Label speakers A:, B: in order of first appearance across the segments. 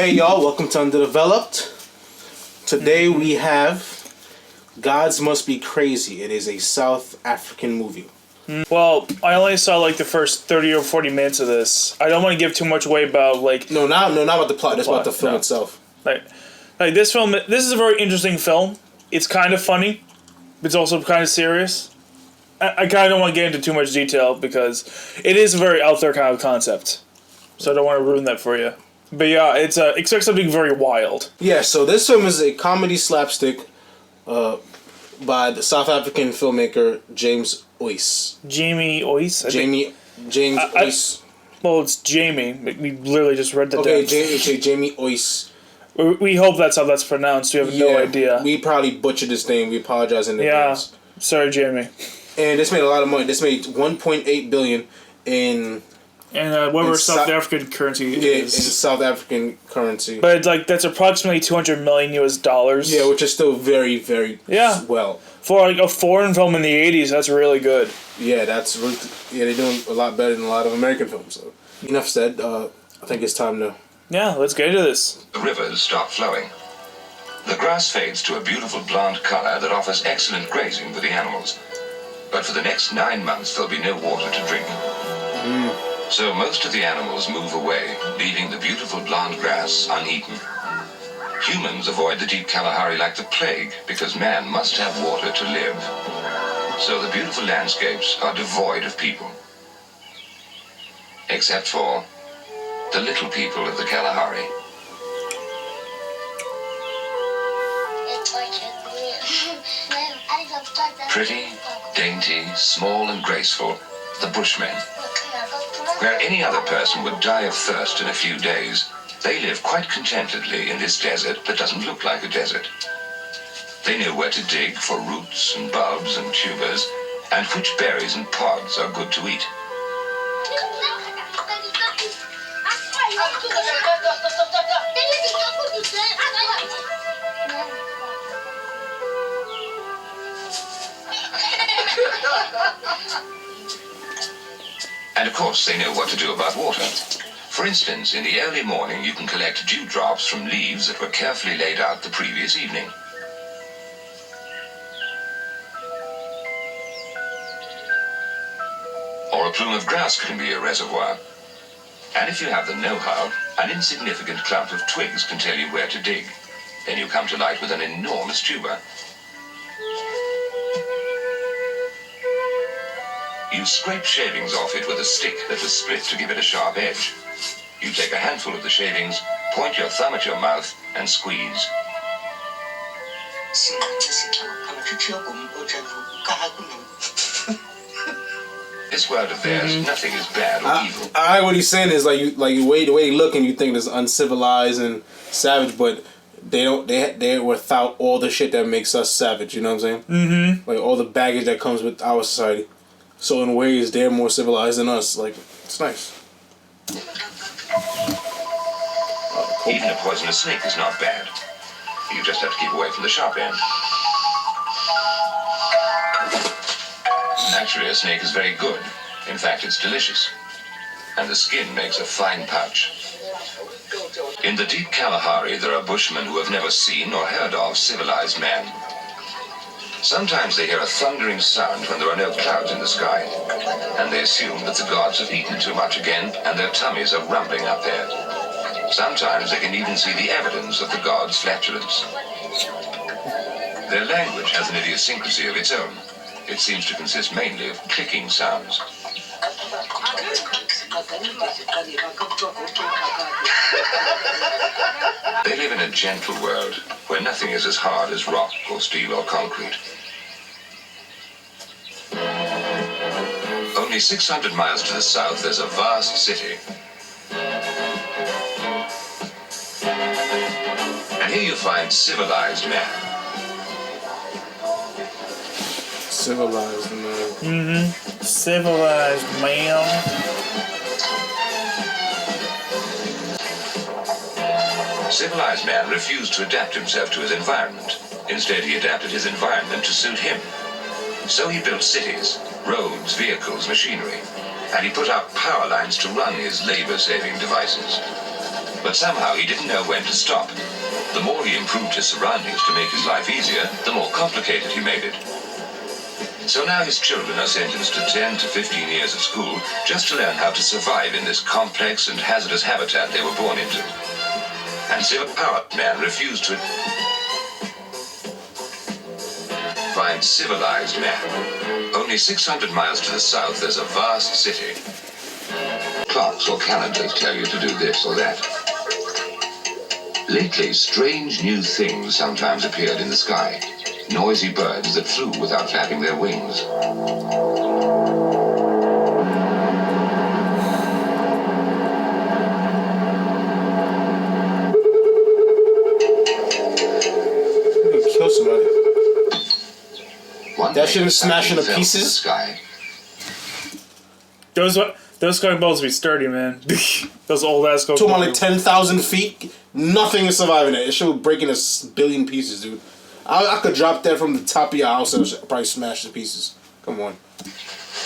A: Hey y'all, welcome to Underdeveloped. Today we have Gods Must Be Crazy. It is a South African movie.
B: Well, I only saw like the first 30 or 40 minutes of this. I don't want to give too much away about like
A: No, not about the plot. That's about the film
B: no.
A: itself.
B: like this film. This is a very interesting film. It's kind of funny, but it's also kind of serious. I kind of don't want to get into too much detail because it is a very out there kind of concept. So I don't want to ruin that for you. But yeah, it's expect something very wild.
A: Yeah, so this film is a comedy slapstick by the South African filmmaker James Oys.
B: Jamie Oys.
A: James Oys.
B: Well, it's Jamie. We literally just read the
A: Okay, Jamie Oys.
B: We hope that's how that's pronounced. We have no idea.
A: We probably butchered this name. We apologize in advance.
B: Sorry, Jamie.
A: And this made a lot of money. This made $1.8 billion in...
B: And whatever South African currency
A: is.
B: in
A: South African currency.
B: But like that's approximately $200 million US.
A: Yeah, which is still very, very well.
B: For like a foreign film in the 80s, that's really good.
A: Yeah, they're doing a lot better than a lot of American films. So enough said. I think it's time to...
B: Yeah, let's get into this.
C: The rivers stop flowing. The grass fades to a beautiful blonde color that offers excellent grazing for the animals. But for the next 9 months, there'll be no water to drink. So most of the animals move away, leaving the beautiful blonde grass uneaten. Humans avoid the deep Kalahari like the plague because man must have water to live. So the beautiful landscapes are devoid of people. Except for the little people of the Kalahari. Pretty, dainty, small and graceful, the Bushmen. Where any other person would die of thirst in a few days, they live quite contentedly in this desert that doesn't look like a desert. They know where to dig for roots and bulbs and tubers, and which berries and pods are good to eat. And of course, they know what to do about water. For instance, in the early morning, you can collect dewdrops from leaves that were carefully laid out the previous evening. Or a plume of grass can be a reservoir. And if you have the know-how, an insignificant clump of twigs can tell you where to dig. Then you come to light with an enormous tuber. You scrape shavings off it with a stick that was split to give it a sharp edge. You take a handful of the shavings, point your thumb at your mouth, and squeeze. This world of theirs, nothing is bad or evil.
A: What he's saying is the way you look and you think it's uncivilized and savage, but they're without all the shit that makes us savage. You know what I'm saying? Mm-hmm. Like all the baggage that comes with our society. So in ways, they're more civilized than us. Like, it's nice.
C: Even a poisonous snake is not bad. You just have to keep away from the sharp end. Actually, a snake is very good. In fact, it's delicious. And the skin makes a fine pouch. In the deep Kalahari, there are bushmen who have never seen or heard of civilized man. Sometimes they hear a thundering sound when there are no clouds in the sky, and they assume that the gods have eaten too much again and their tummies are rumbling up there. Sometimes they can even see the evidence of the gods' flatulence. Their language has an idiosyncrasy of its own. It seems to consist mainly of clicking sounds. They live in a gentle world where nothing is as hard as rock or steel or concrete. Only 600 miles to the south, there's a vast city. And here you find civilized man.
A: Civilized man.
B: Mm-hmm. Civilized man.
C: Civilized man refused to adapt himself to his environment. Instead, he adapted his environment to suit him. So he built cities, roads, vehicles, machinery, and he put out power lines to run his labor-saving devices. But somehow he didn't know when to stop. The more he improved his surroundings to make his life easier, the more complicated he made it. So now his children are sentenced to 10 to 15 years of school just to learn how to survive in this complex and hazardous habitat they were born into. And Civilized Man refused to find Civilized Man. Only 600 miles to the south, there's a vast city. Clocks or calendars tell you to do this or that. Lately, strange new things sometimes appeared in the sky. Noisy birds that flew without flapping their wings.
A: Kill somebody.
C: One
A: That
C: day,
A: shouldn't smash
C: something
A: into
C: fell from
A: pieces?
C: the sky.
B: Those Coke balls be sturdy, man. Those old ass Coke
A: To
B: balls.
A: like 10,000 feet, nothing is surviving it. It should be breaking a billion pieces, dude. I could drop that from the top of your house and it'll probably smash to pieces. Come on.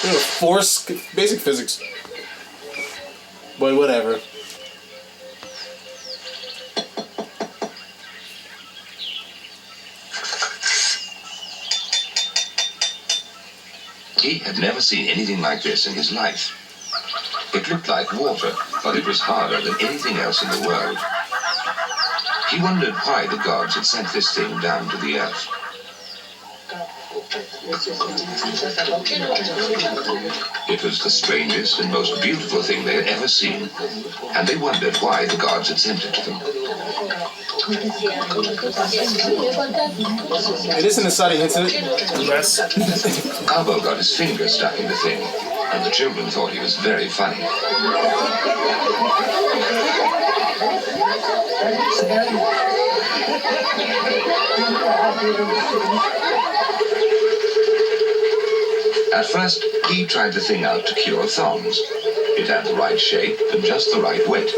A: You know, force, basic physics. But whatever.
C: He had never seen anything like this in his life. It looked like water, but it was harder than anything else in the world. He wondered why the gods had sent this thing down to the earth. It was the strangest and most beautiful thing they had ever seen, and they wondered why the gods had sent it to them.
A: It is an exciting incident.
B: Yes.
C: Garbo got his finger stuck in the thing, and the children thought he was very funny. At first, he tried the thing out to cure thongs. It had the right shape and just the right weight.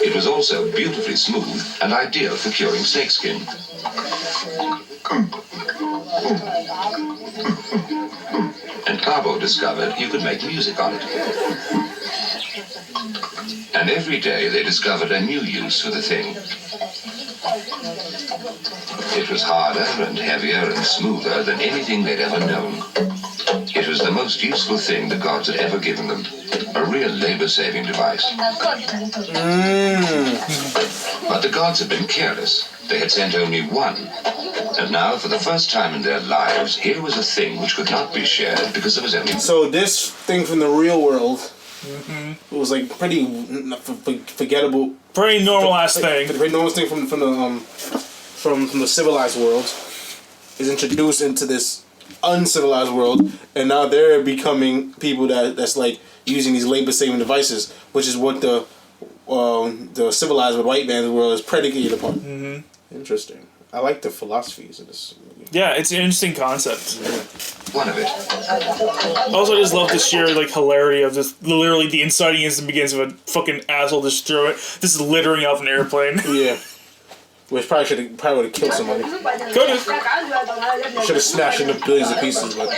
C: It was also beautifully smooth and ideal for curing snakeskin. And Garbo discovered you could make music on it. And every day they discovered a new use for the thing. It was harder and heavier and smoother than anything they'd ever known. It was the most useful thing the gods had ever given them. A real labor-saving device. But the gods had been careless. They had sent only one. And now, for the first time in their lives, here was a thing which could not be shared because there was only...
A: So this thing from the real world, it was like pretty forgettable.
B: Pretty normal ass
A: The
B: thing.
A: very normal thing from the civilized world is introduced into this uncivilized world, and now they're becoming people that's like using these labor-saving devices, which is what the civilized white man's world is predicated upon. Mm-hmm. Interesting. I like the philosophies of this movie.
B: Yeah, it's an interesting concept.
C: One of it.
B: Also, I just love the sheer like hilarity of this. Literally, the inciting incident begins with a fucking asshole destroy it. This is littering off an airplane.
A: Yeah. Which probably would have killed somebody.
B: Could have.
A: Should have smashed into billions of pieces, but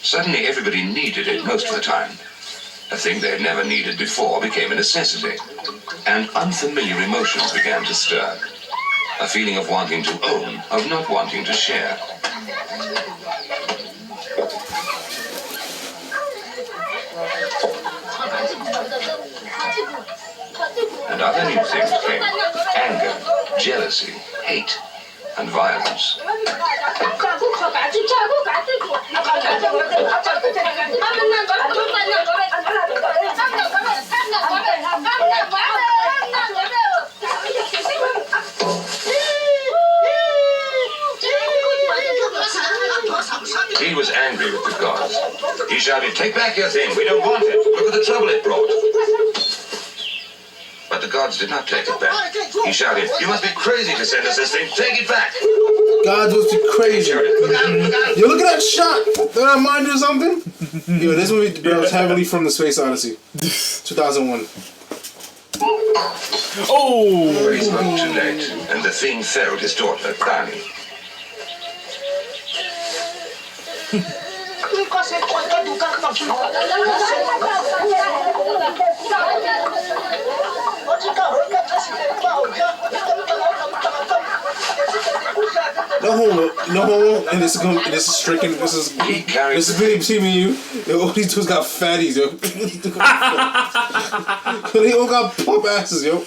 C: Suddenly everybody needed it most of the time. A thing they had never needed before became a necessity. And unfamiliar emotions began to stir. A feeling of wanting to own, of not wanting to share. And other new things came. Anger, jealousy, hate, and violence. He was angry with the gods. He shouted, "Take back your thing, we don't want it. Look at the trouble it brought." But the gods did not take it back. He shouted, "You must be crazy to send us this thing. Take it back."
A: God was crazy. Yo, look at that shot. Did I remind you of something? Yo, this movie was heavily from the Space Odyssey, 2001.
B: Oh!
C: But he spoke too late, and the thing felled his daughter, Kani.
A: No homo, no homo, and this is stricken. This is between me and you. Yo, all these dudes got fatties, yo. They all got plump asses, yo.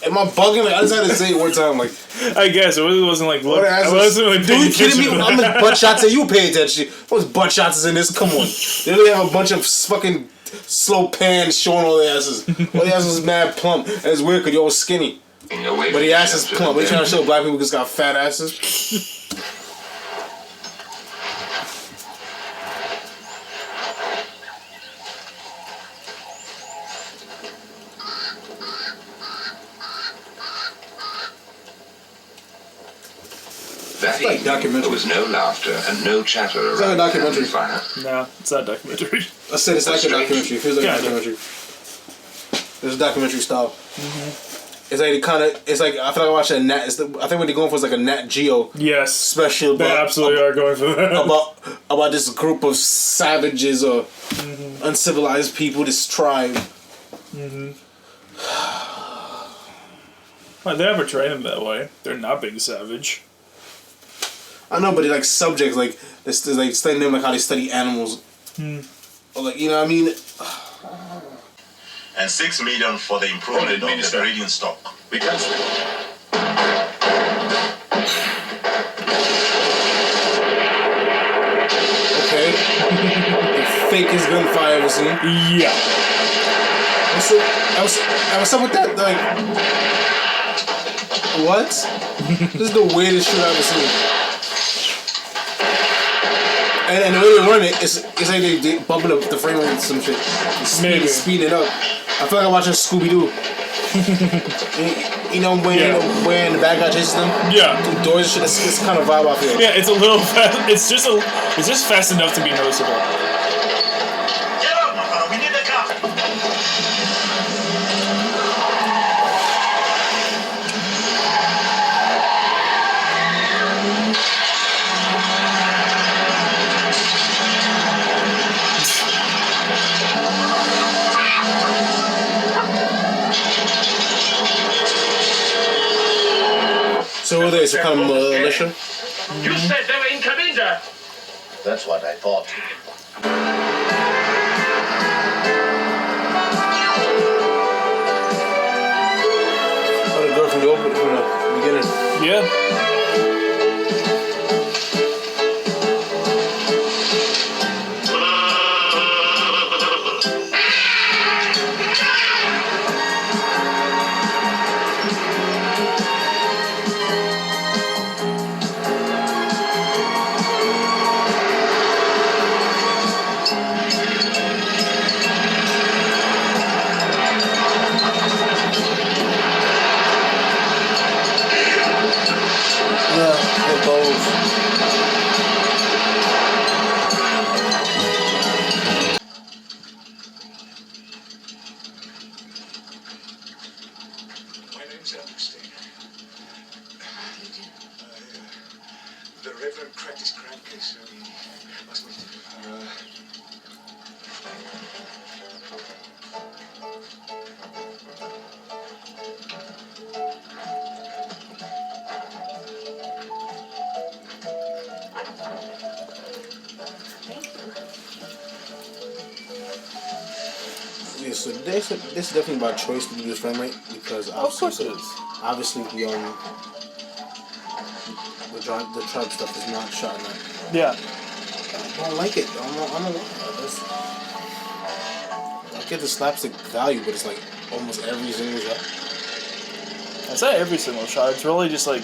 A: Am I bugging? Like, I just had to say it one time, like.
B: I guess it really wasn't like. Look, I
A: wasn't really paying attention. Dude, kidding me? I'm like butt shots at you. Pay attention. What's butt shots is in this? Come on. They really have a bunch of fucking slow pans showing all their asses. All the asses is mad plump, and it's weird because you're all skinny. But the ass is plump. They trying to show black people just got fat asses.
C: That
A: like
C: evening, there was no laughter and no chatter around
A: like a documentary.
C: the fire.
B: No, it's not a documentary.
A: I said it's like a documentary. It feels like a documentary. There's a documentary style.
B: Mm-hmm.
A: It's like it's like I feel like I watched a Nat. I think what they're going for is like a Nat Geo.
B: Yes,
A: special.
B: They absolutely are going for that.
A: About this group of savages or uncivilized people, this tribe.
B: Well, they never train them that way. They're not being savage.
A: I know, but like subjects like this, like studying them like how they study animals, or like you know what I mean.
D: And 6 million for the improvement of the breeding stock.
C: We cancel it.
A: Okay. The fakest gunfire I've ever seen.
B: Yeah.
A: What's up with that? Like, what? This is the weirdest shit I've ever seen. And the way they run it, it's like they bubble up the frame rate and some shit. Speed it up. I feel like I'm watching Scooby Doo. you know when the bad guy chases them.
B: Yeah.
A: Through doors and shit. It's kind of vibe I feel.
B: Yeah, it's a little fast. It's just fast enough to be noticeable.
D: Get up, Mafara. We need a car.
A: So what are they? Some kind of militia?
E: You said they were in Cabinda.
D: That's what I thought.
A: Oh, the girl from the beginning.
B: Yeah.
D: My name's Elderstein. The Reverend cracked his crank case last week.
A: Yeah, so this is definitely by choice to do this frame rate because
B: Of course it is.
A: obviously the tribe stuff is not shot in that.
B: Yeah.
A: I don't like it. I don't like it. I get the slapstick value, but it's like almost every single shot.
B: It's not every single shot. It's really just like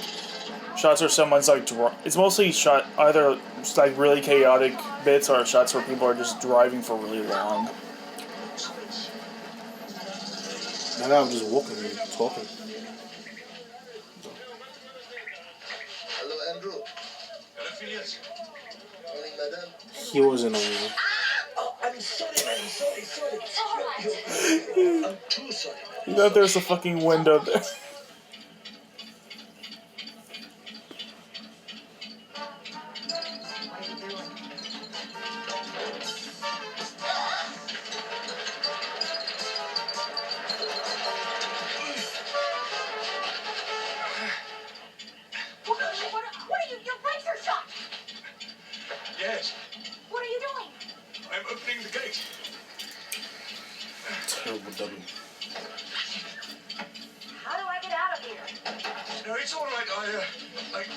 B: shots where someone's like it's mostly shot either just like really chaotic bits or shots where people are just driving for really long.
A: Now I'm just walking and talking.
F: Hello, Andrew.
D: Hello, Phileas.
F: Morning, madam.
A: He wasn't on me.
F: Oh, I'm sorry, man. Sorry.
G: It's all right.
F: I'm too sorry, man.
B: You know, there's a fucking window there.
G: What are you doing?
A: double double.
G: How do I get out of here?
D: No, it's all right.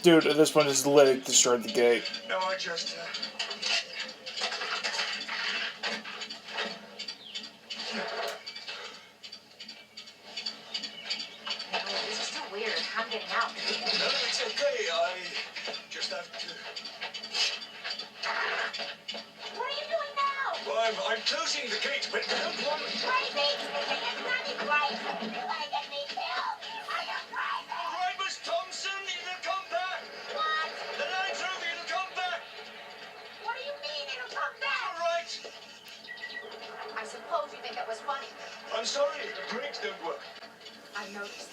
B: Dude, at this point, just literally destroyed the gate.
D: No, I just.
G: This is so weird. I'm getting out.
D: No, it's okay. I just have to.
G: What are you doing now?
D: Well, I'm closing the gate, but don't want.
G: Crazy. It's nothing right. You wanna get me killed? Are you crazy?
D: All right, Miss Thompson, it'll come back.
G: What?
D: The Land Rover, it'll come back.
G: What do you mean it'll come
D: All
G: back?
D: right.
G: I suppose you think that was funny.
D: I'm sorry, the brakes don't work.
G: I noticed.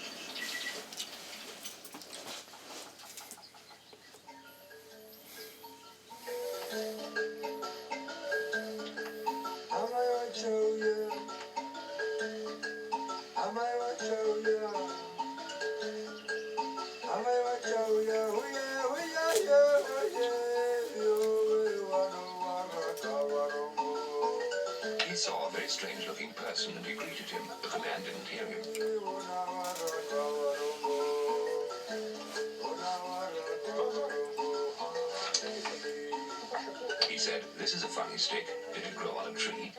C: He saw a very strange-looking person and he greeted him, but the man didn't hear him. He said, "This is a funny stick. Did it grow on a tree?"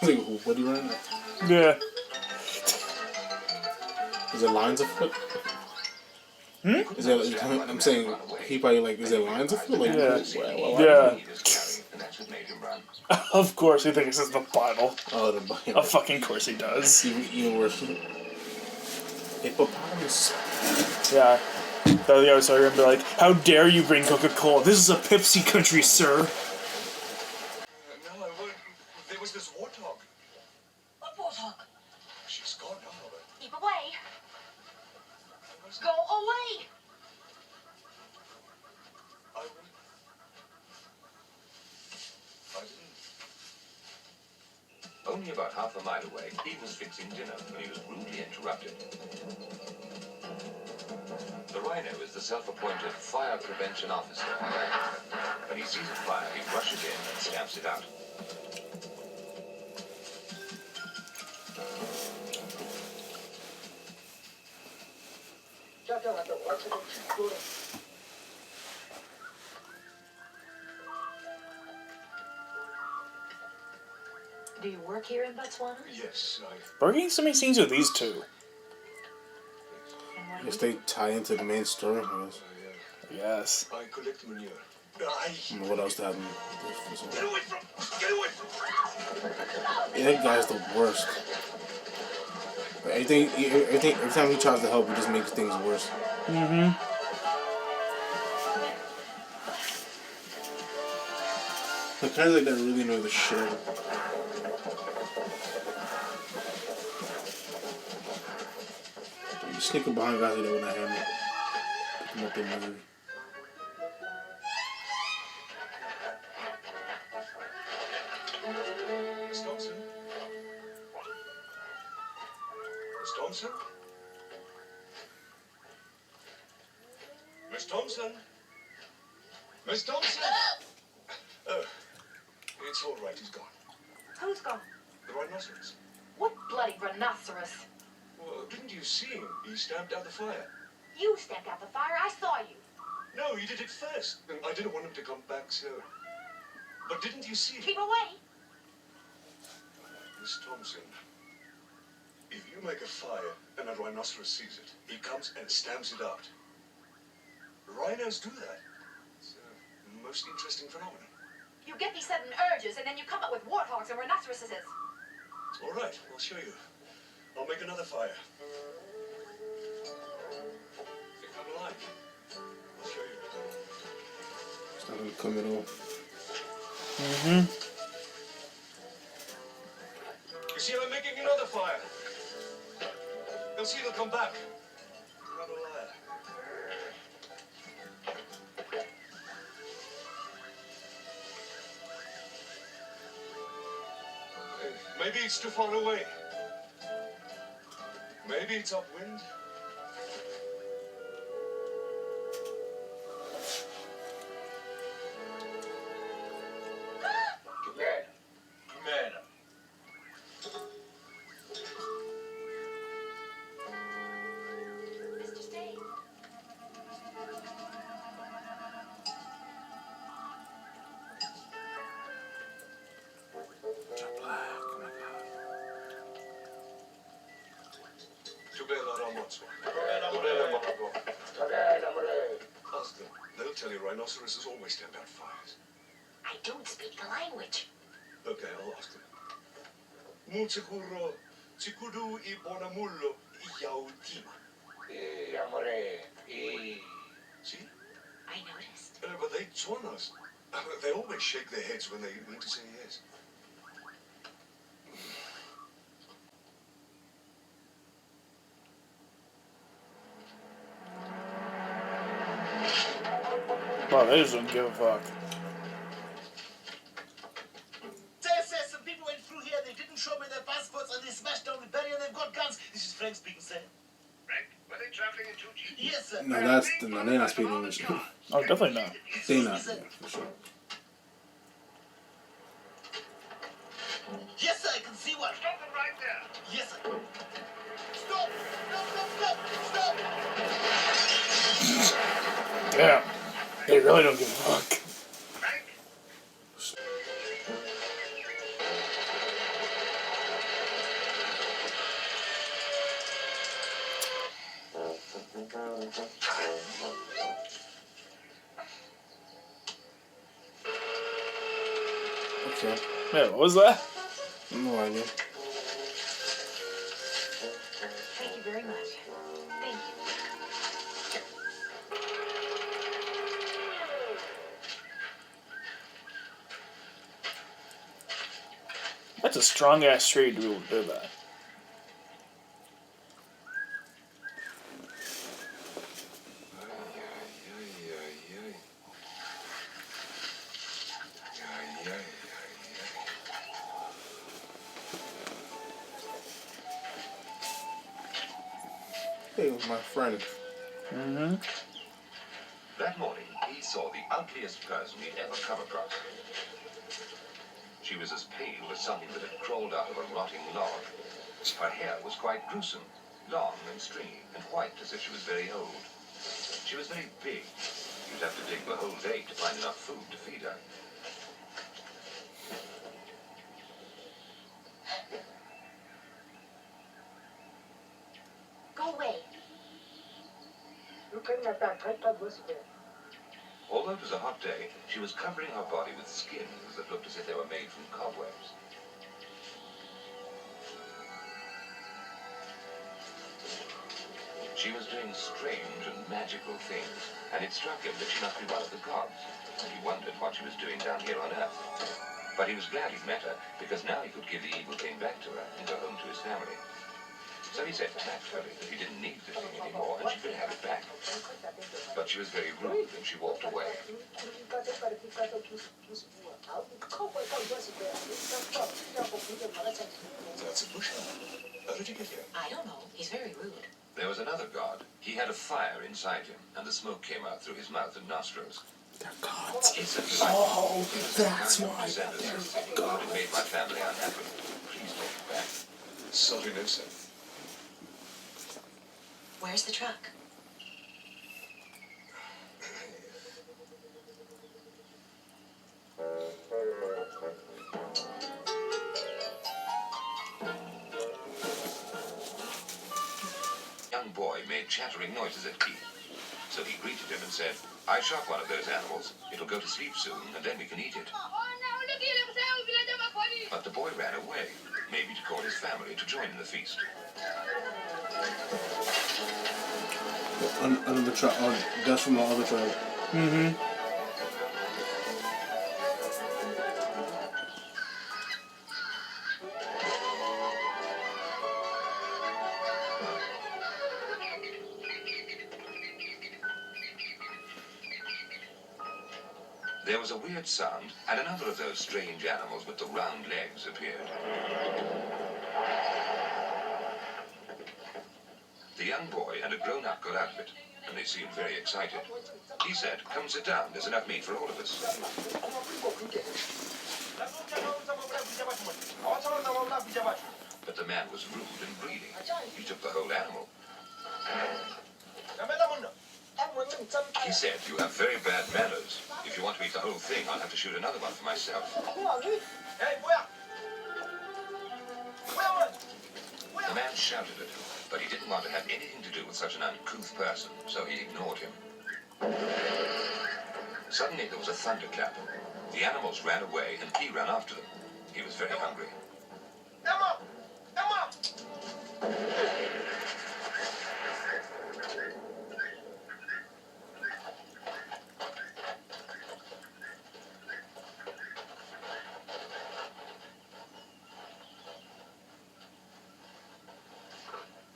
A: Like, what are you running at?
B: Yeah.
A: Is it lines of foot? Is that, I'm saying, he probably like, is it lines of foot? Like,
B: Yeah.
A: why-
B: Yeah.
C: He was carrying, and that's what made him run.
B: Of course, he thinks it's the Bible.
A: Oh, the
B: Of fucking course he does.
A: even worse. Hippopotamus.
B: Yeah. The other guy was going to be like, "How dare you bring Coca-Cola? This is a Pepsi country, sir."
D: No, I won't. There was this warthog.
G: What warthog?
D: She's gone now, but
G: Keep away. Go away.
D: I will. I didn't.
C: Only about half a mile away, he was fixing dinner when he was rudely interrupted. The Rhino is the self-appointed fire prevention officer. When he sees a fire, he rushes in and stamps it out.
G: Do you work here in Botswana?
D: Yes,
B: We're getting so many scenes with these two.
A: I guess they tie into the main story. I guess.
B: Yes.
D: I collect manure.
A: I don't know what else to happen.
D: Get away from! Get away from!
A: Yeah, that guy's the worst. Like, every time he tries to help, he just makes things worse. The guys like that really know the shit out of him. You sneak up behind guys like that with a hammer. Pick them up their misery.
D: Miss Thompson? Miss Thompson? Miss Thompson? Miss Thompson? Oh, it's all right, he's gone.
G: Who's gone?
D: The rhinoceros.
G: What bloody rhinoceros?
D: Well, didn't you see him? He stamped out the fire.
G: You stepped out the fire. I saw you.
D: No, he did it first. I didn't want him to come back, so... But didn't you see?
G: Keep away.
D: Miss Thompson, if you make a fire and a rhinoceros sees it, he comes and stamps it out. Rhinos do that. It's a most interesting phenomenon.
G: You get these sudden urges, and then you come up with warthogs and rhinoceroses.
D: All right, I'll show you. I'll make another fire. If I'm alive, I'll show you.
A: It's not gonna come at all.
D: You see, I'm making another fire. You'll see they'll come back. Not a liar. Maybe it's too far away. Maybe it's upwind.
G: Mr. Stay.
D: Ask them. They'll tell you rhinoceroses always stamp out fires.
G: I don't speak the language.
D: Okay, I'll ask them. Mutsikuro, tsikudu I bonamullo I yautima. See?
G: I noticed.
D: But they taunt us. They always shake their heads when they mean to say yes.
B: Wow, they just don't give a fuck.
F: Sir, some people went through here. They didn't show me their passports and they smashed down the barrier and they've got guns. This is Frank speaking, sir.
E: Frank, were they traveling in 2G?
F: Yes, sir.
A: No, they're not speaking English.
B: Oh, definitely not.
A: They not, yeah, for sure.
F: Yes, sir, I can see one.
E: Stop them right there.
F: Yes, sir. Stop! Stop!
B: Damn. They really don't give a fuck.
E: Frank?
A: Okay.
B: Man, what was that?
A: No idea.
G: Thank you very much. Thank you.
B: That's a strong ass tree to be able to do that.
A: Hey, it was my friend.
C: That morning, he saw the ugliest person he'd ever come across. She was as pale as something that had crawled out of a rotting log. Her hair was quite gruesome, long and stringy, and white as if she was very old. She was very big. You'd have to dig the whole day to find enough food to feed her.
G: Go away.
C: Although it was a hot day, she was covering her body with skins that looked as if they were made from cobwebs. She was doing strange and magical things, and it struck him that she must be one of the gods, and he wondered what she was doing down here on Earth. But he was glad he'd met her, because now he could give the evil thing back to her and go home to his family. So he said tactfully that he didn't need the thing anymore, and she could have it back. But she was very rude, and she walked away.
D: That's a bushman. How did you get here?
G: I don't know. He's very rude.
C: There was another god. He had a fire inside him, and the smoke came out through his mouth and nostrils.
A: They're gods.
C: He said,
A: Oh,
C: "This is the
A: that's
C: kind of
A: why
C: descendants
A: they're
C: of the city who had made my family unhappy. Please take it back."
D: Sorry, no, sir.
G: Where's the truck?
C: Young boy made chattering noises at Keith. So he greeted him and said, "I shot one of those animals. It'll go to sleep soon, and then we can eat it." But the boy ran away, maybe to call his family to join in the feast.
A: Another tribe. Oh, that's from my other tribe.
C: There was was a weird sound, and another of those strange animals with the round legs appeared. The young boy and a grown-up got out of it, and they seemed very excited. He said, "Come sit down, there's enough meat for all of us." But the man was rude and greedy. He took the whole animal. He said, "You have very bad manners. If you want to eat the whole thing, I'll have to shoot another one for myself." The man shouted at him, but he didn't want to have anything to do with such an uncouth person, so he ignored him. Suddenly there was a thunderclap. The animals ran away, and he ran after them. He was very hungry.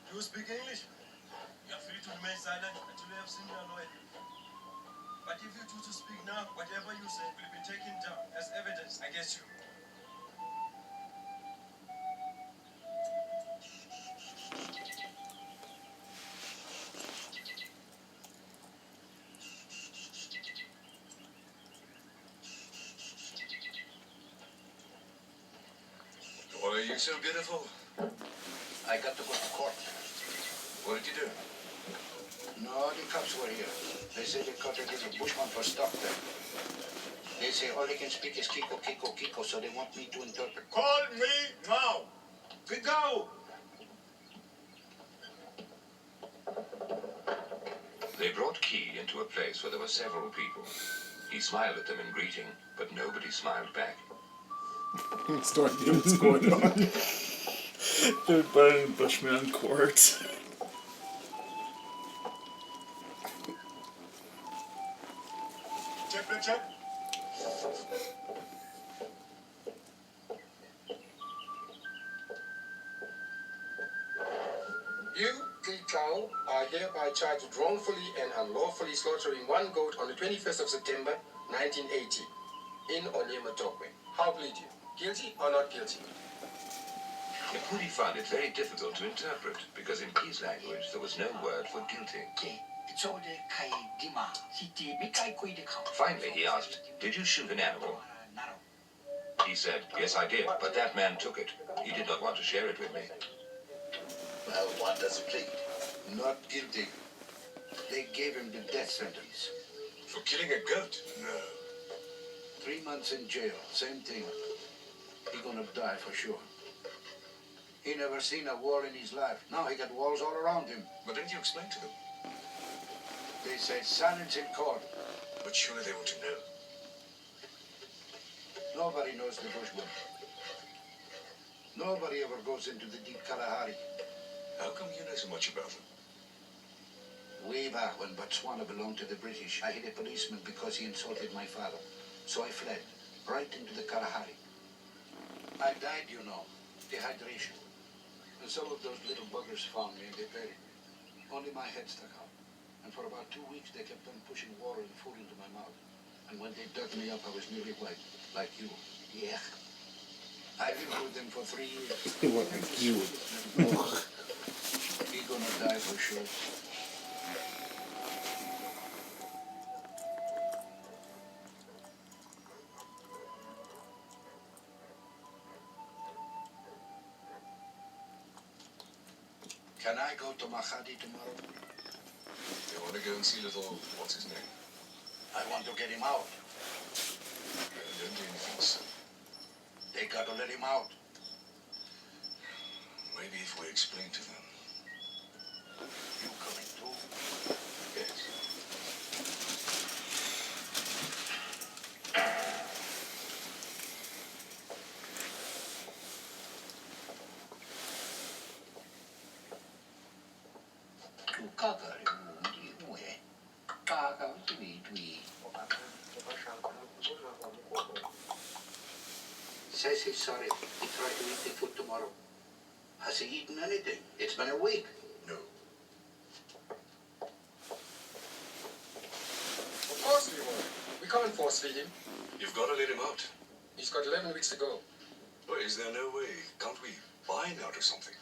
D: Do you speak English? You are free to remain silent until you have seen your lawyer. But if you choose to speak now, whatever you say will be taken down as evidence against you. Why are you so beautiful?
H: I got to go to court.
D: What did you do?
H: No, the cops were here. They said they caught a little bushman for stock there. They say all they can speak is Kiko, Kiko, Kiko, so they want me to interpret.
D: Call me now. We go.
C: They brought Key into a place where there were several people. He smiled at them in greeting, but nobody smiled back.
A: Start doing what's going on.
B: They're burning Bushman on court.
D: Temperature.
I: You, Kikau, are hereby charged with wrongfully and unlawfully slaughtering one goat on the 21st of September, 1980, in or near Matokwe. How plead you? Guilty or not guilty?
C: Yehudi found it very difficult to interpret, because in Key's language there was no word for guilty. Finally he asked, "Did you shoot an animal?" He said, "Yes, I did, but that man took it. He did not want to share it with me."
H: Well, what does he plead? Not guilty. They gave him the death sentence.
D: For killing a goat? No.
H: 3 months in jail, same thing. He gonna die for sure. He never seen a wall in his life. Now he got walls all around him.
D: But didn't you explain to them?
H: They say silence in court.
D: But surely they want to know.
H: Nobody knows the Bushman. Nobody ever goes into the deep Kalahari.
D: How come you know so much about them?
H: Way back when Botswana belonged to the British, I hit a policeman because he insulted my father. So I fled, right into the Kalahari. I died, you know, dehydration. And some of those little buggers found me and they buried me. Only my head stuck out. And for about 2 weeks they kept on pushing water and food into my mouth. And when they dug me up, I was nearly white, like you. Yeah. I lived with them for 3 years.
A: What like you?
H: He gonna die for sure. Can I go to Mahadi tomorrow?
D: You want to go and see little, what's his name?
H: I want to get him out.
D: Don't do anything, son.
H: They gotta let him out.
D: Maybe if we explain to them.
H: You coming too?
D: Yes.
H: Says he's sorry. He tried to eat the food tomorrow. Has he eaten anything? It's been a week.
D: No.
I: Of course we won't. We can't force feed him.
D: You've got to let him out.
I: He's got 11 weeks to go.
D: Well, is there no way? Can't we buy him out or something?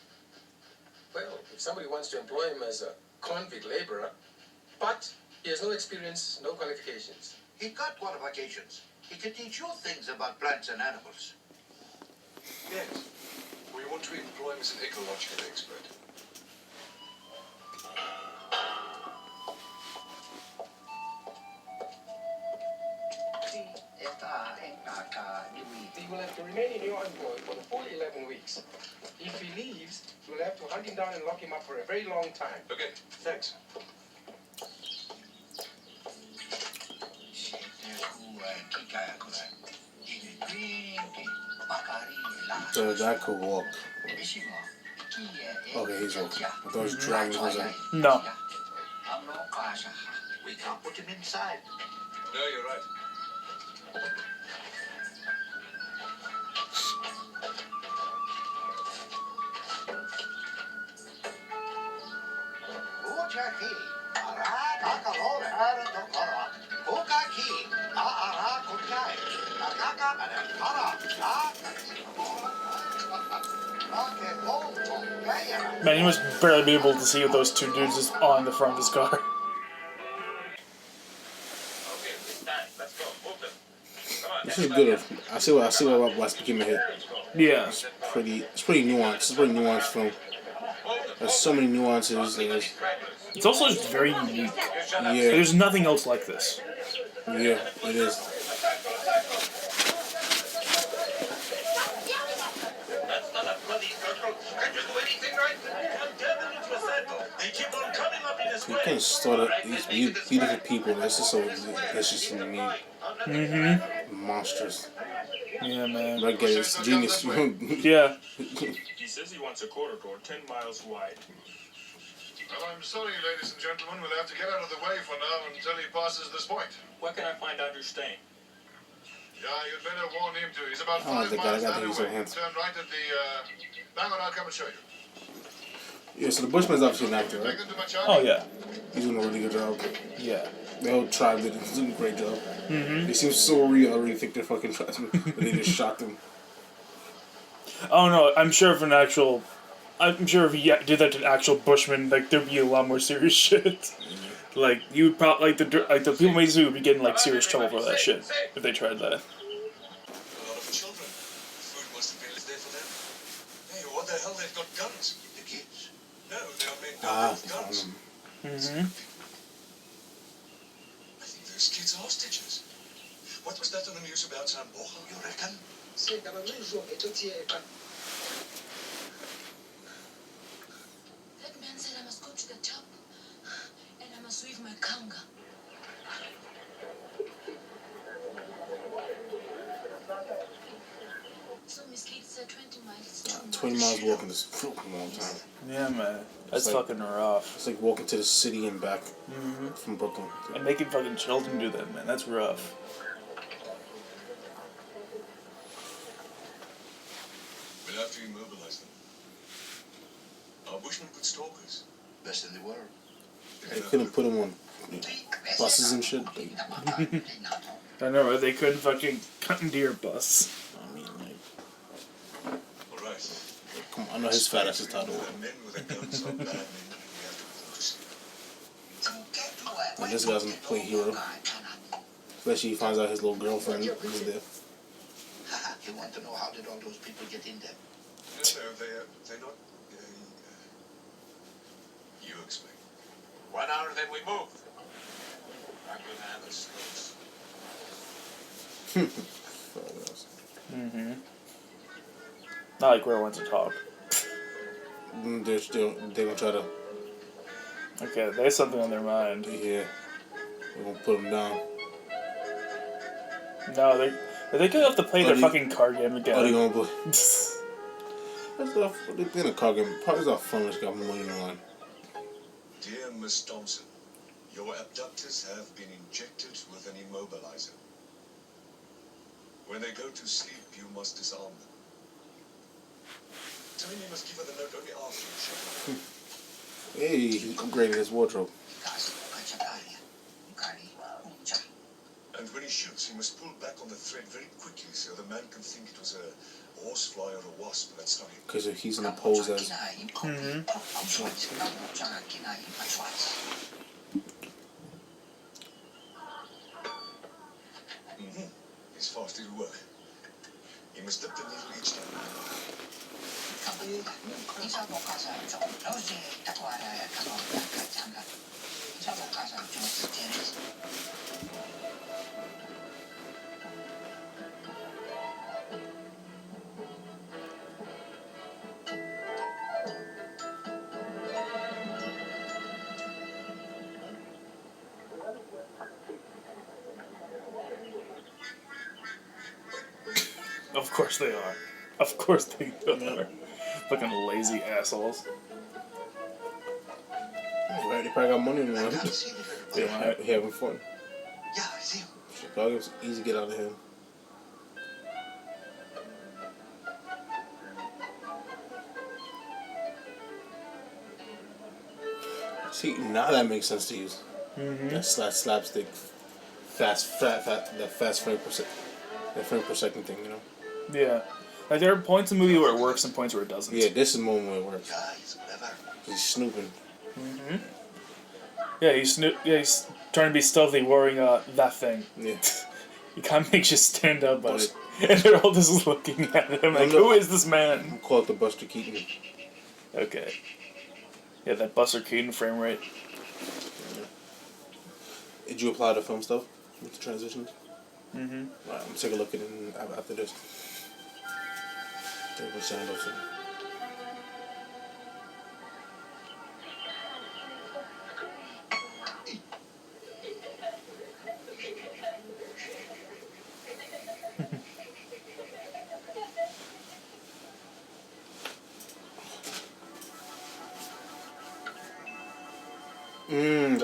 I: Well, if somebody wants to employ him as a convict laborer, but he has no experience, no qualifications.
H: He got qualifications. He can teach you things about plants and animals.
D: Yes. We want to employ him as an ecological expert.
I: He will have to remain in your employ for the full 11 weeks. If he leaves, you'll have to hunt him down and lock him up for a very long time.
D: Okay, thanks.
A: So that could walk. Okay, he's walking. I thought he was dragging his way.
B: No.
H: We can't put him inside.
D: No, you're right.
B: Man, you must barely be able to see with those two dudes just on the front of his car.
E: Okay, it's time. Let's go. Move them. Come on.
A: This is good. I see what West became a hit.
B: Yeah.
A: It's pretty nuanced. It's a pretty nuanced film. There's so many nuances.
B: It's also just very unique.
A: Yeah,
B: There's nothing else like this.
A: yeah, it is.
E: That's not a bloody circle. Can't you do anything right?
F: They keep on coming up in this
A: You
F: way.
A: can start up these beautiful people. This is so. This is unique. Monsters.
B: Yeah, man.
A: I get it. It's genius.
B: Yeah.
E: He says he wants a corridor 10 miles wide.
D: Well, I'm sorry, ladies and gentlemen. We'll have to get out of the way for now until he passes this point.
E: Where can I find Andrew Stain?
D: Yeah, you'd better warn him too. He's about
A: I like
D: 5
A: the guy.
D: miles
A: I
D: that
A: think he's so
D: way.
A: handsome.
D: Turn right at the... Hang on, I'll come and show you.
A: Yeah, so the Bushman's obviously an actor, right?
D: Take them to my Charlie.
B: Oh, yeah.
A: He's doing a really good job.
B: Yeah.
A: The whole tribe did a great job. They seem so real. I really think they're fucking tribesmen. But they just shot them.
B: Oh, no, I'm sure if you did that to an actual Bushman, like, there'd be a lot more serious shit. Like, you would probably, like the people made would be getting, like, serious trouble for that shit if they tried that.
D: A lot of children. Food must have been there for them. Hey, what the hell? They've got guns.
H: The kids.
D: No, they are made down with guns. I think those kids are hostages. What was that on the news about Sambocha?
H: You reckon?
G: That man said I must go to the top and I must weave my kanga. So Miss Kate said 20 miles is too much.
A: 20 miles walking is a long time.
B: Yeah, man. That's
A: like-
B: fucking rough.
A: It's like walking to the city and back from Brooklyn.
B: And making fucking children do that, man. That's rough.
D: We'll have to immobilize them. Our Bushmen put stalkers.
H: Best in the world.
A: They couldn't put them on buses and shit.
B: I know, right? They couldn't fucking cut into your bus.
A: I mean, like,
D: All right.
A: come on, I know his fat ass is tired of
D: The
A: walking.
D: men with the guns are bad men. We have to put them to sleep.
A: And this guy's gonna play hero. Especially he finds out his little girlfriend is there.
H: You want to know how did all those people get in there?
D: No, they're not... you explain.
E: 1 hour, then we move. I'm gonna have a slow.
B: Not like Rare wants to talk.
A: They're gonna try to,
B: Okay, there's something on their mind.
A: yeah, they're gonna put him down.
B: No, they could have to play their fucking card game
A: Oh, they
B: again.
A: gonna play. They're in a car game. Probably not fun. It's got money on the line.
D: Dear Miss Thompson, your abductors have been injected with an immobilizer. When they go to sleep, you must disarm them. Tell him you must give her the note only after you shoot.
A: Hey, he upgraded his wardrobe.
D: And when he shoots, he must pull back on the thread very quickly so the man can think it was a horsefly or a wasp. That's not him.
A: Because if he's gonna pose as
D: He's fast, it'll work. He must dip the needle each time.
B: Of course they are. Of course they are. Fucking lazy assholes.
A: right, they probably got money in them.
B: They might.
A: Having fun.
H: Yeah, I see him.
A: Chicago was easy to get out of him. See, now that makes sense to use. That slapstick, that fast frame per second thing, you know.
B: Yeah. Like there are points in the movie where it works and points where it doesn't.
A: Yeah, this is the moment where it works.
H: Yeah, he's clever.
A: He's snooping.
B: Yeah, he's trying to be stealthy, wearing that thing.
A: Yeah.
B: He kind of makes you stand up by it, and they're all just looking at him like, "Who is this man?"
A: Call it the Buster Keaton.
B: Okay. Yeah, that Buster Keaton frame rate.
A: Did you apply the film stuff with the transitions?
B: Mm-hmm.
A: Alright, I'm gonna take a look at it after this. Take a sound off.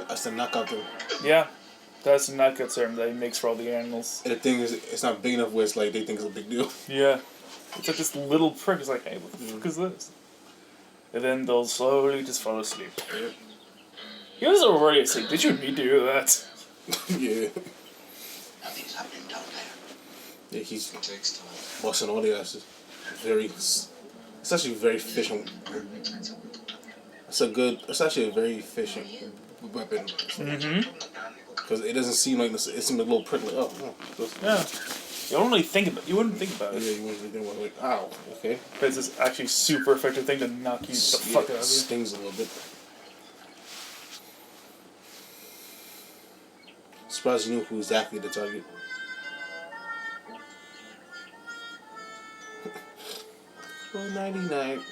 A: That's the knockout thing.
B: Yeah, that's the knockout serum that he makes for all the animals.
A: And the thing is, it's not big enough where it's like they think it's a big deal.
B: Yeah. It's like this little prick. It's like, hey, what the fuck is this? And then they'll slowly just fall asleep.
A: Yep.
B: He was already asleep. Did you need to do that?
A: Yeah.
H: Nothing's happening down there.
A: Yeah, he's
D: It takes time.
A: busting all the asses. It's actually very efficient. It's actually a very efficient weapon.
B: Mm-hmm.
A: Because it doesn't seem like this, it's a little prick like,
B: Yeah. You don't really think about it. You wouldn't think about
A: yeah,
B: it.
A: you wouldn't really think about it, like, ow, okay.
B: But it's this actually super effective thing to knock you the fuck out of you.
A: Stings a little bit. Surprised you knew who exactly the target. $1.99.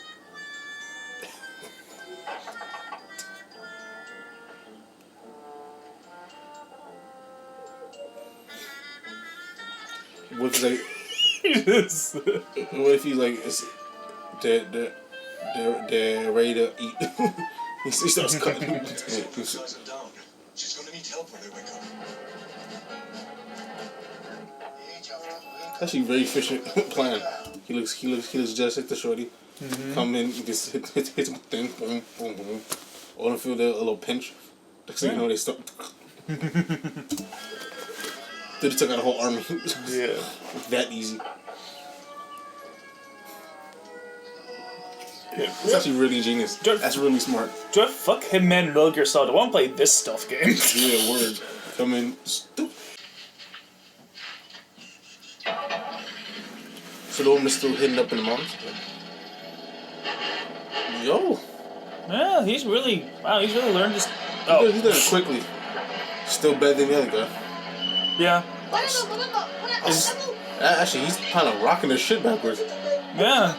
A: What if what if he's like, they're ready to eat? He starts cutting.
D: Size her down. She's gonna need help when they wake up.
A: That's actually a very efficient plan. He looks just like the shorty. Come in, just hit him with thing, boom, boom, boom. All them feel their little pinch. Next thing you know, they start. They just took out a whole army.
B: Yeah.
A: That easy. Yeah, it's actually really genius. That's really smart.
B: Just fuck him, man, and Metal Gear Solid. I want to play this stealth game.
A: Yeah, word. Come in. So the woman's still hidden up in the mountains? Yo.
B: Yeah, he's really learned this.
A: He did it quickly. Still better than the other guy.
B: Yeah.
A: Actually, he's kind of rocking his shit backwards.
B: Yeah.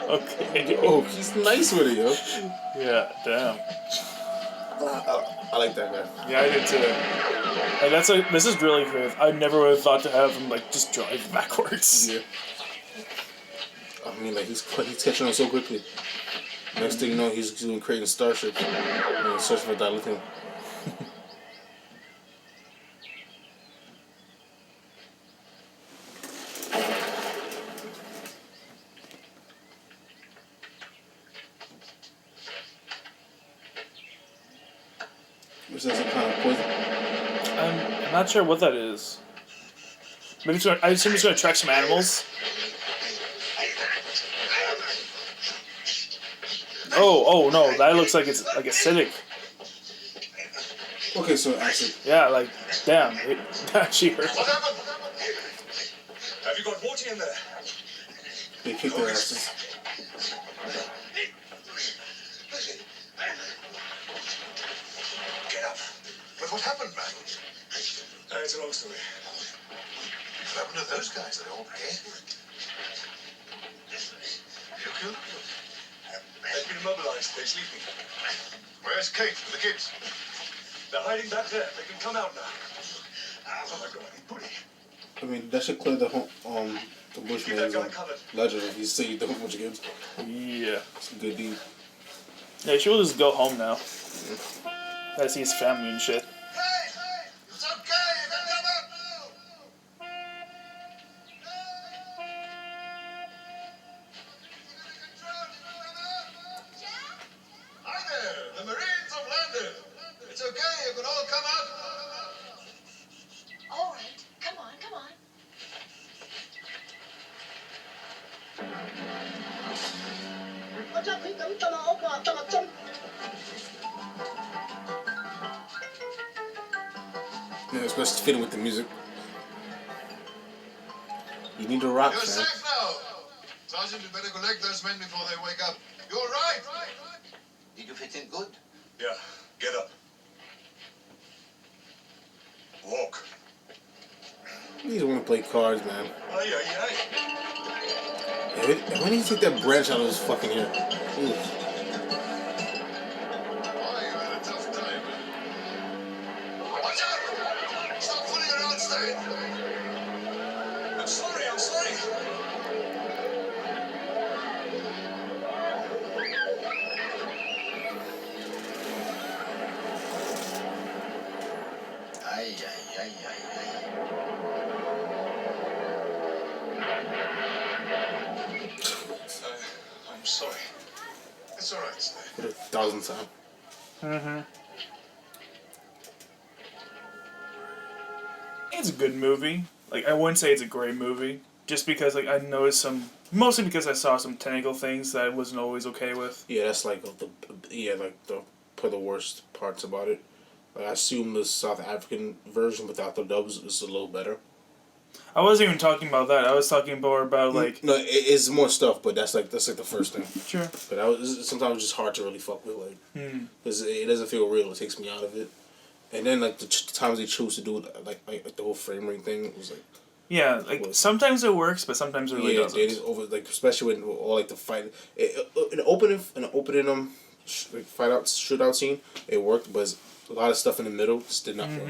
B: Okay.
A: Oh, he's nice with it, yo.
B: Yeah, damn.
A: I like that guy.
B: Yeah, I did too. Like, this is really good. I never would have thought to have him, like, just drive backwards.
A: Yeah. I mean, like, he's catching on so quickly. Next thing you know, he's doing creating starships and searching for dilithium. Which is a kind of poison.
B: I'm not sure what that is. Maybe it's gonna, I assume it's going to attract some animals. Oh no, that looks like it's like acidic.
A: Okay, so acid.
B: Yeah, like, damn, it actually hurts.
D: What happened? Have you got Morty in there?
A: They kick their asses.
D: Get up. But what happened, man? It's a long story. What happened to those guys? Are they all dead? You killed them? They've been immobilized. They're sleeping. Where's Kate and the kids? They're hiding back there. They can come out now. Oh my God, buddy.
A: I mean, that should clear the the
D: Keep
A: Bushman's
D: that guy covered.
A: ledger if he saved a whole bunch of kids.
B: Yeah.
A: It's a good deed.
B: Yeah, she will just go home now. Gotta see his family and shit.
D: Hey! It's okay. You can come out now. Hi there. The Marines have landed. It's okay. You can all come out.
G: All right. Come on, come on.
A: Yeah, especially fitting with the music. You need to rock,
D: You're
A: man.
D: safe now. Sergeant, you better collect those men before they wake up. You're right.
H: Did you fit in good?
D: Yeah. Get up. Walk.
A: You just want to play cards, man.
D: Aye.
A: Yeah, when did he take that branch out of his fucking hair? Ooh.
D: Oh, you had a tough time. Watch out! Stop fooling around, Stan. I'm sorry.
H: Ay.
D: I'm sorry. It's all right, Stan.
A: For the 1,000th time.
B: It's a good movie. Like, I wouldn't say it's a great movie. Just because, like, I noticed some... Mostly because I saw some technical things that I wasn't always okay with.
A: Yeah, that's like the worst parts about it. Like, I assume the South African version without the dubs is a little better.
B: I wasn't even talking about that. I was talking more about, like...
A: No, it's more stuff, but that's like the first thing.
B: Sure.
A: But sometimes it's just hard to really fuck with, like, because it doesn't feel real. It takes me out of it. And then like the times they choose to do it, like the whole frame rate thing, it was like.
B: Yeah, like sometimes it works, but sometimes it really doesn't.
A: It is over, like, especially when all like the fight, an opening like shootout scene, it worked, but a lot of stuff in the middle just did not work.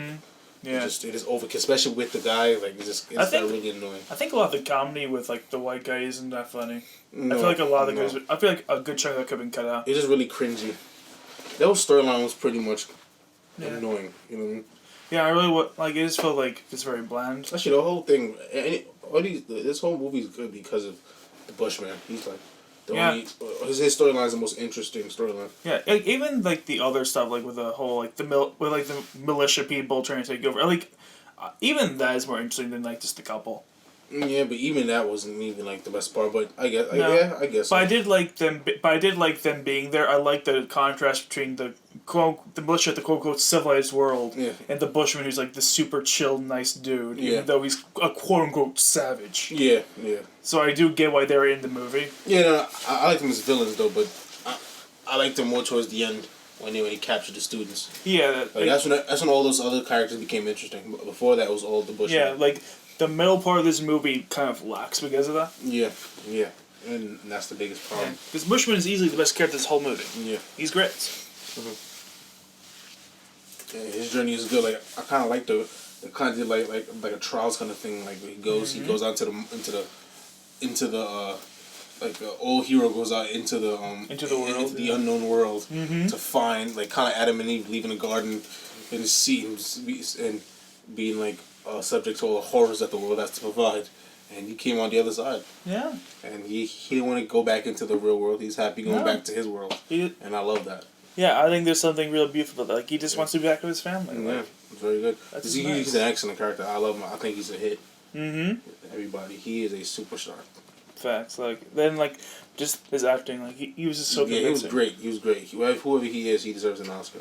B: Yeah,
A: it is over, especially with the guy. Like it's got really annoying.
B: I think a lot of the comedy with like the white guy isn't that funny.
A: No,
B: I feel like a lot of the guys. I feel like a good chunk of that could have been cut out.
A: It's just really cringy. That whole storyline was pretty much annoying. You know what I mean?
B: Yeah, I really like. It just felt like it's very bland.
A: Actually, the whole thing, this whole movie is good because of the Bushman. He's like his storyline is the most interesting storyline.
B: Yeah, like, even like the other stuff, like with the whole like the militia people trying to take over. Like even that is more interesting than like just a couple.
A: Yeah, but even that wasn't even like the best part. But I guess, I guess.
B: But I did like them. But I did like them being there. I like the contrast between the militia, the quote unquote civilized world, and the Bushman, who's like the super chill, nice dude, even though he's a quote unquote savage.
A: Yeah.
B: So I do get why they're in the movie.
A: Yeah, no, I like them as villains though, but I like them more towards the end when he captured the students.
B: Yeah,
A: that's when all those other characters became interesting. But before that, it was all the Bushman.
B: Yeah, like. The middle part of this movie kind of lacks because of that.
A: Yeah, and that's the biggest problem.
B: Because Bushman is easily the best character this whole movie.
A: Yeah,
B: he's great.
A: Yeah, his journey is good. Like I kind of like the kind of like a trials kind of thing. Like he goes out into the like the old hero goes out into the world, into the unknown world to find like kind of Adam and Eve leaving the garden and and being like. Subject to all the horrors that the world has to provide, and he came on the other side.
B: Yeah.
A: And he didn't want to go back into the real world. He's happy going back to his world, and I love that.
B: Yeah, I think there's something real beautiful. Like he just wants to be back with his family.
A: Yeah,
B: Like,
A: it's very good.
B: That's
A: He's
B: nice.
A: an excellent character. I love him. I think he's a hit.
B: mm-hmm.
A: Everybody, he is a superstar.
B: Facts. Like then like just his acting. Like he was just so
A: Yeah, he was
B: convincing.
A: great. He was great. Whoever he is, he deserves an Oscar.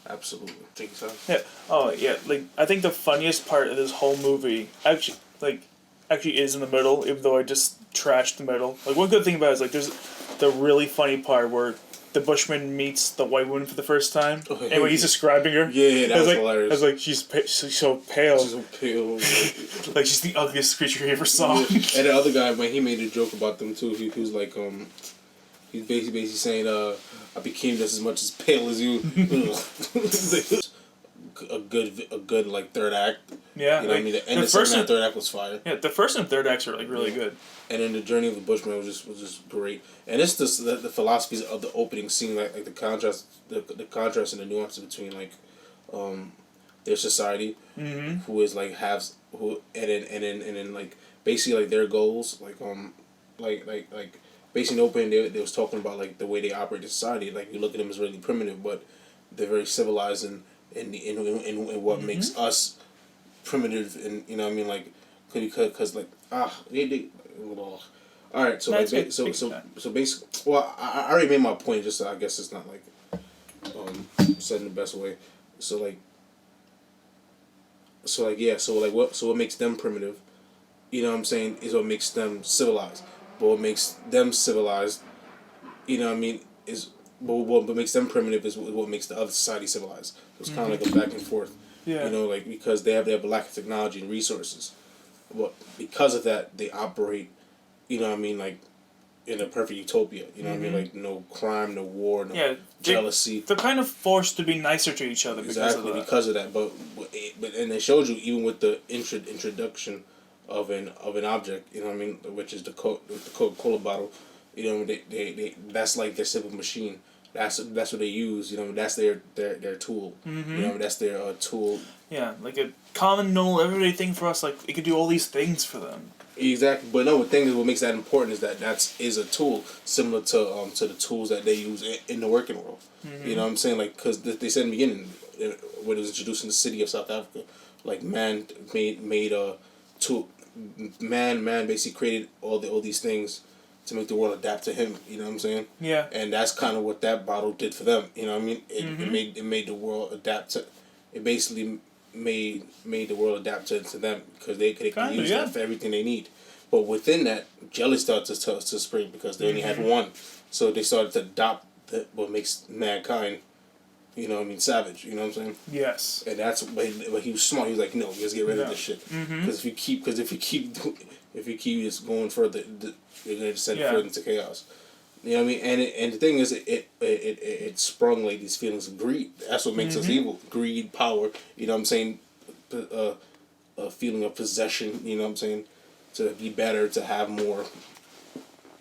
A: Absolutely. Think so?
B: Yeah. Oh yeah. Like I think the funniest part of this whole movie actually is in the middle. Even though I just trashed the middle. Like one good thing about it is like there's the really funny part where the Bushman meets the white woman for the first time, and when he's describing her,
A: Yeah, that was
B: like,
A: hilarious.
B: I was like, she's so pale,
A: She's so pale.
B: like she's the ugliest creature he ever saw.
A: And the other guy, man, he made a joke about them too. He was like, he's basically saying, I became just as much as pale as you. a good like third act.
B: Yeah,
A: You know what I mean? And the second and third act was fire.
B: Yeah, the first and third acts are like really good.
A: And then the journey of the Bushman was just great. And it's the philosophies of the opening scene, like the contrast, the contrast and the nuances between like, their society, who is like and then like basically like their goals, like basically in the opening they was talking about like the way they operate in society. Like you look at them as really primitive, but they're very civilized in what makes us primitive, and you know what I mean, like because like all right, so
B: That's
A: like
B: good.
A: so basically, well, I already made my point. Just I guess it's not like said in the best way. So like what makes them primitive, you know what I'm saying, is what makes them civilized. But what makes them civilized, you know what I mean, is what makes them primitive is what makes the other society civilized. It's kind of like a back and forth.
B: Yeah.
A: You know, like because they have a lack of technology and resources. But because of that, they operate, you know what I mean, like in a perfect utopia. You know what I mean, like no crime, no war, no jealousy.
B: They're kind of forced to be nicer to each other
A: Because of that. But and they showed you even with the introduction of an object, you know what I mean, which is the Coca-Cola bottle. You know, they that's like their simple machine. That's what they use. You know, that's their tool. You know, that's their tool.
B: Yeah, like a common, normal, everyday thing for us. Like it could do all these things for them.
A: Exactly, but no. The thing is, what makes that important is that is a tool similar to the tools that they use in the working world. You know what I'm saying? Like, because they said in the beginning when it was introduced in the city of South Africa, like man made a tool. Man basically created all these things to make the world adapt to him. You know what I'm saying?
B: Yeah.
A: And that's kind of what that bottle did for them. You know what I mean? It made the world adapt to. It basically made the world adapt to them because they could use that for everything they need. But within that, jealousy started to spring because they only had one, so they started to adopt what makes mankind, you know what I mean, savage. You know what I'm saying?
B: Yes.
A: And that's but he was smart. He was like, no, let's get rid of this shit. Because if you keep just going further, you're gonna descend further into chaos. You know what I mean? And the thing is, it sprung like these feelings of greed. That's what makes us evil. Greed, power. You know what I'm saying? A feeling of possession. You know what I'm saying? To be better, to have more.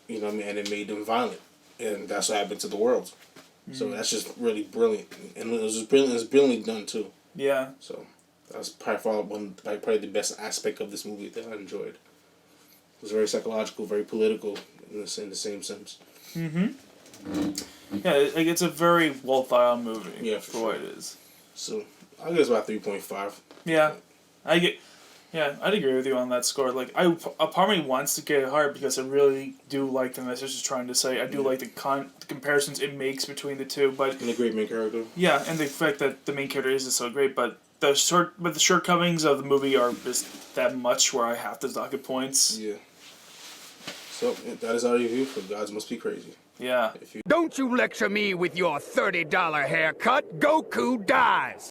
A: You know what I mean? And it made them violent, and that's what happened to the world. So that's just really brilliant, and it was just brilliant. It was brilliantly done too.
B: Yeah.
A: So that's probably the best aspect of this movie that I enjoyed. It was very psychological, very political in the same sense.
B: Yeah, like it's a very well thought out movie.
A: Yeah,
B: for what it is.
A: So I guess about 3.5.
B: Yeah, I'd agree with you on that score. Like, a part of me wants to get it higher because I really do like the message it's trying to say. I do like the comparisons it makes between the two, but
A: And a great main character.
B: yeah, and the fact that the main character is so great, but the shortcomings of the movie are just that much where I have to dock it points.
A: Yeah. So that is our review for Gods Must Be Crazy.
B: Yeah.
J: Don't you lecture me with your $30 haircut. Goku dies.